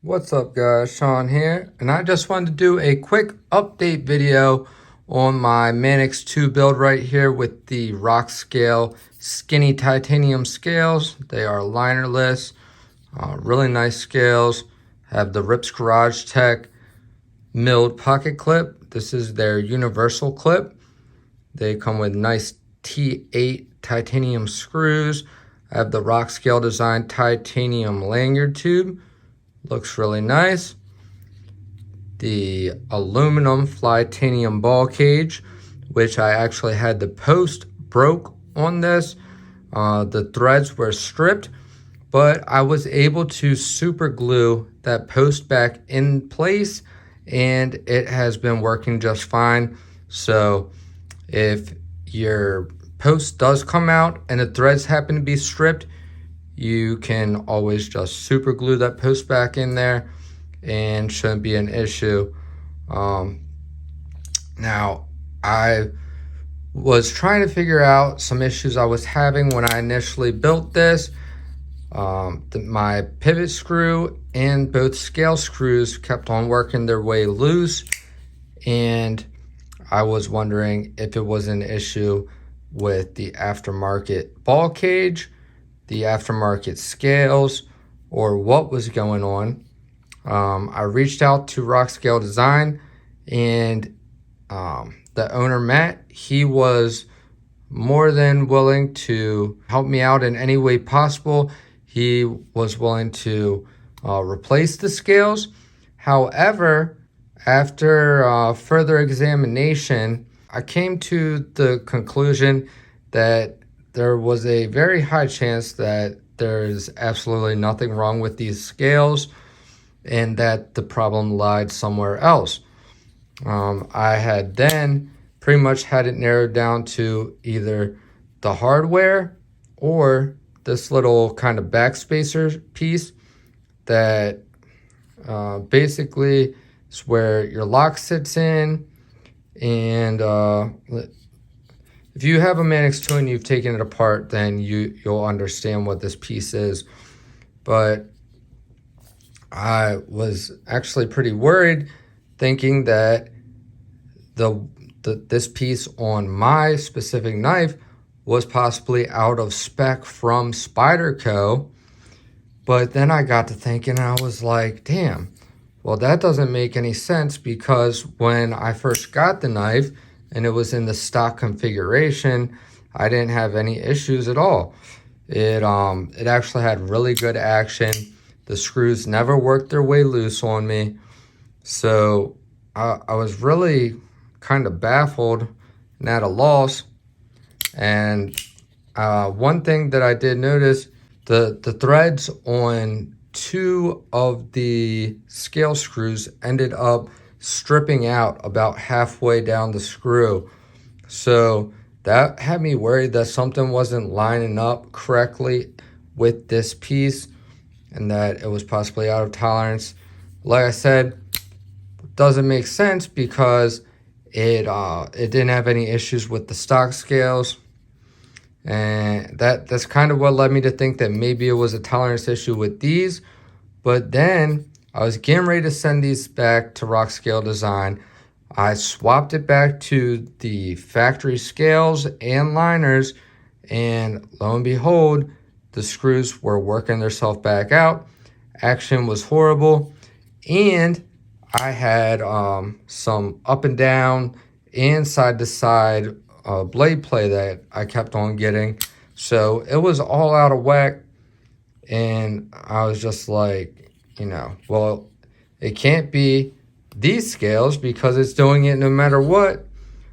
What's up guys, Sean here, and I just wanted to do a quick update video on my Manix 2 build right here with the Rockscale skinny titanium scales. They are linerless, really nice scales, have the Rips Garage Tech milled pocket clip. This is their universal clip. They come with nice T8 titanium screws. I have the Rockscale design titanium lanyard tube. Looks really nice. The aluminum Flytanium ball cage, which I actually had the post broke on this. The threads were stripped, but I was able to super glue that post back in place, and it has been working just fine. So if your post does come out and the threads happen to be stripped, you can always just super glue that post back in there and shouldn't be an issue. Now, I was trying to figure out some issues I was having when I initially built this. My pivot screw and both scale screws kept on working their way loose, and I was wondering if it was an issue with the aftermarket ball cage, the aftermarket scales, or what was going on. I reached out to Rockscale Design, and the owner Matt, he was more than willing to help me out in any way possible. He was willing to replace the scales. However, after further examination, I came to the conclusion that there was a very high chance that there's absolutely nothing wrong with these scales and that the problem lied somewhere else. I had then pretty much had it narrowed down to either the hardware or this little kind of backspacer piece that basically is where your lock sits in. And if you have a Manix 2 and you've taken it apart, then you'll understand what this piece is. But I was actually pretty worried, thinking that this piece on my specific knife was possibly out of spec from SPYDERCO. But then I got to thinking, and I was like, damn, well, that doesn't make any sense, because when I first got the knife and it was in the stock configuration, I didn't have any issues at all. It actually had really good action. The screws never worked their way loose on me. So I was really kind of baffled and at a loss. And one thing that I did notice, the threads on two of the scale screws ended up stripping out about halfway down the screw. So that had me worried that something wasn't lining up correctly with this piece and that it was possibly out of tolerance. Like I said, it doesn't make sense because it didn't have any issues with the stock scales. And that's kind of what led me to think that maybe it was a tolerance issue with these. But then I was getting ready to send these back to Rockscale Design. I swapped it back to the factory scales and liners, and lo and behold, the screws were working themselves back out. Action was horrible, and I had some up and down and side to side blade play that I kept on getting. So it was all out of whack, and I was just like, well, it can't be these scales because it's doing it no matter what.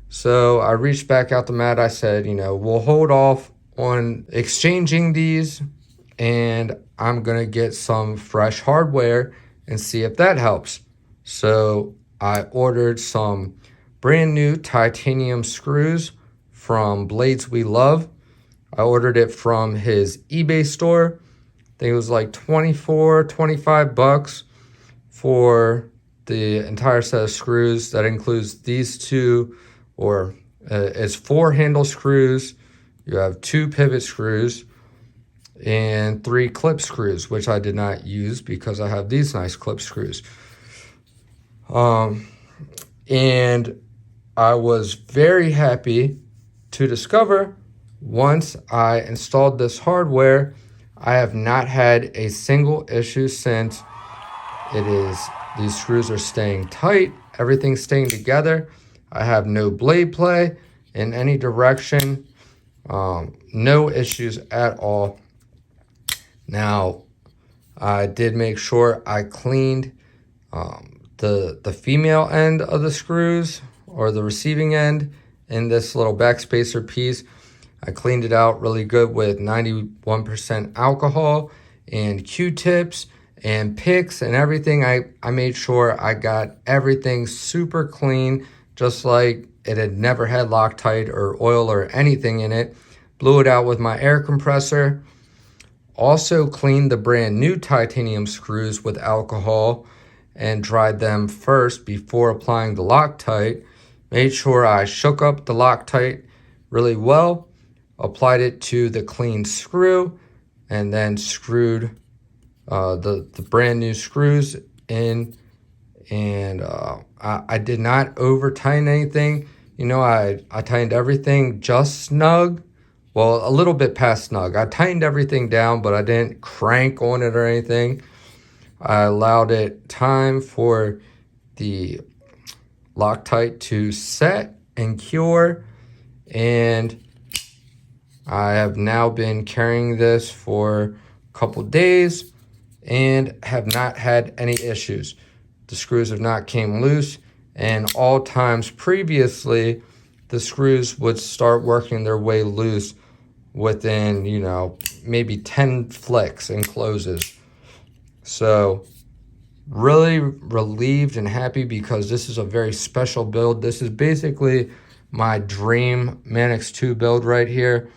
So I reached back out to Matt. I said, we'll hold off on exchanging these, and I'm gonna get some fresh hardware and see if that helps. So I ordered some brand new titanium screws from Blades We Love. I ordered it from his eBay store. I think it was like $25 for the entire set of screws. That includes these two, or it's 4 handle screws. You have 2 pivot screws. and 3 clip screws, which I did not use because I have these nice clip screws. And I was very happy to discover once I installed this hardware, I have not had a single issue since. These screws are staying tight, everything's staying together. I have no blade play in any direction, no issues at all. Now, I did make sure I cleaned the female end of the screws, or the receiving end, in this little backspacer piece. I cleaned it out really good with 91% alcohol and Q-tips and picks and everything. I made sure I got everything super clean, just like it had never had Loctite or oil or anything in it. Blew it out with my air compressor. Also cleaned the brand new titanium screws with alcohol and dried them first before applying the Loctite. Made sure I shook up the Loctite really well, applied it to the clean screw, and then screwed the brand new screws in. And I did not over tighten anything. You know, I tightened everything just snug. Well, a little bit past snug. I tightened everything down, but I didn't crank on it or anything. I allowed it time for the Loctite to set and cure, and I have now been carrying this for a couple days and have not had any issues. The screws have not came loose, and all times previously the screws would start working their way loose within, you know, maybe 10 flicks and closes. So really relieved and happy, because this is a very special build. This is basically my dream Manix 2 build right here.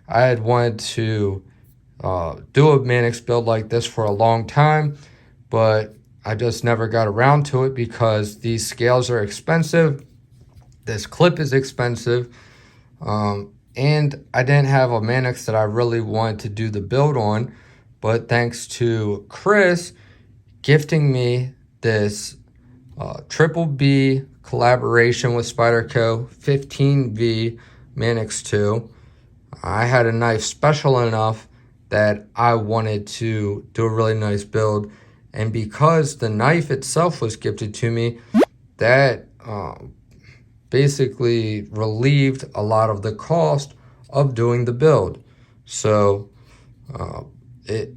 I had wanted to do a Manix build like this for a long time, but I just never got around to it because these scales are expensive. This clip is expensive. And I didn't have a Manix that I really wanted to do the build on. But thanks to Chris gifting me this triple B collaboration with SPYDERCO 15V Manix 2, I had a knife special enough that I wanted to do a really nice build. And because the knife itself was gifted to me, that basically relieved a lot of the cost of doing the build. So it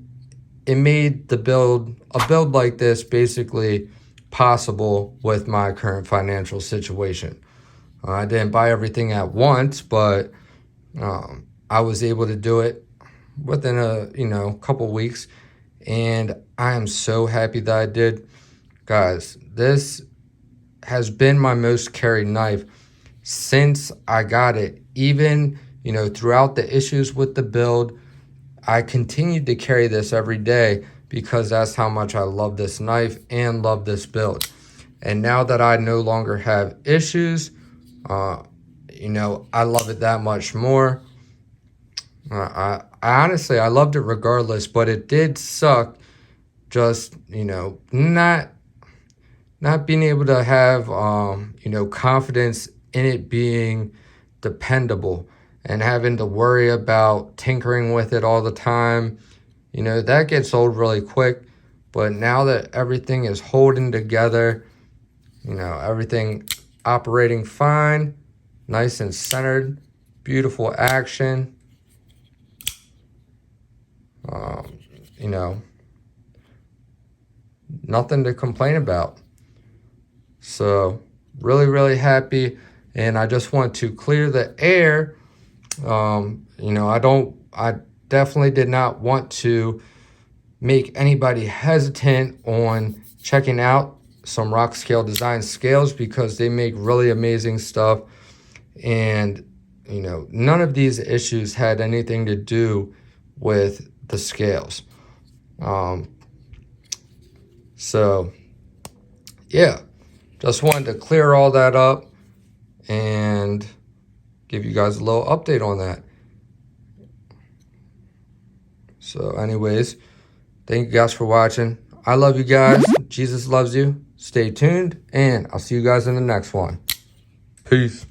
made the a build like this basically possible with my current financial situation. I didn't buy everything at once, but I was able to do it within a couple weeks, and I am so happy that I did. Guys, this has been my most carried knife since I got it. Even, throughout the issues with the build, I continued to carry this every day because that's how much I love this knife and love this build. And now that I no longer have issues, I love it that much more. I honestly, I loved it regardless, but it did suck just, not being able to have, confidence in it being dependable and having to worry about tinkering with it all the time. That gets old really quick. But now that everything is holding together, everything operating fine, nice and centered, beautiful action, nothing to complain about. So really, really happy. And I just want to clear the air. I definitely did not want to make anybody hesitant on checking out some Rockscale design scales, because they make really amazing stuff. And, none of these issues had anything to do with the scales. So yeah, just wanted to clear all that up and give you guys a little update on that. So anyways, thank you guys for watching. I love you guys. Jesus loves you. Stay tuned, and I'll see you guys in the next one. Peace.